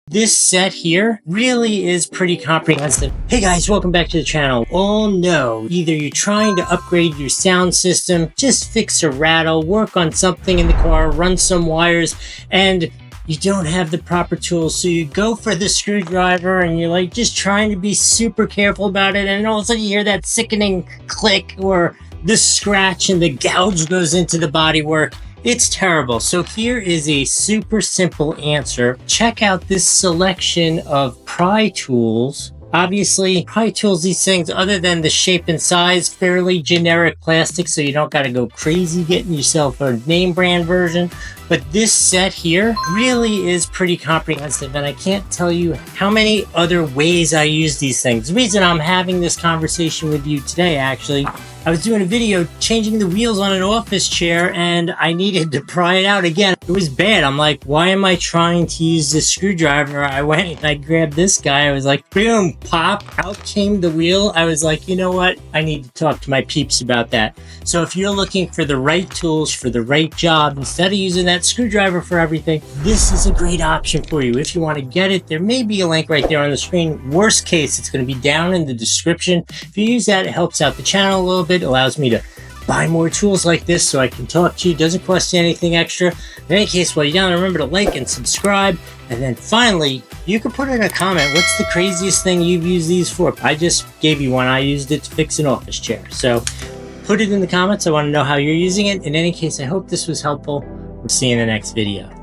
This set here really is pretty comprehensive. Hey guys, welcome back to the channel. Oh no, either you're trying to upgrade your sound system, just fix a rattle, work on something in the car, run some wires, and you don't have the proper tools. So you go for the screwdriver and you're like just trying to be super careful about it, and all of a sudden you hear that sickening click or the scratch and the gouge goes into the bodywork. It's terrible. So here is a super simple answer. Check out this selection of pry tools. Obviously, pry tools, these things, other than the shape and size, fairly generic plastic, so you don't got to go crazy getting yourself a name brand version. But this set here really is pretty comprehensive, and I can't tell you how many other ways I use these things. The reason I'm having this conversation with you today, actually, I was doing a video changing the wheels on an office chair and I needed to pry it out again. It was bad. I'm like, why am I trying to use this screwdriver? I went and I grabbed this guy. I was like, boom, pop, out came the wheel. I was like, you know what? I need to talk to my peeps about that. So if you're looking for the right tools for the right job, instead of using that screwdriver for everything, this is a great option for you. If you want to get it, there may be a link right there on the screen. Worst case, it's going to be down in the description. If you use that, it helps out the channel a little bit. It allows me to buy more tools like this so I can talk to you. It doesn't cost you anything extra. In any case, while you're down, remember to like and subscribe. And then finally, you can put in a comment, what's the craziest thing you've used these for? I just gave you one. I used it to fix an office chair. So put it in the comments. I want to know how you're using it. In any case, I hope this was helpful. We'll see you in the next video.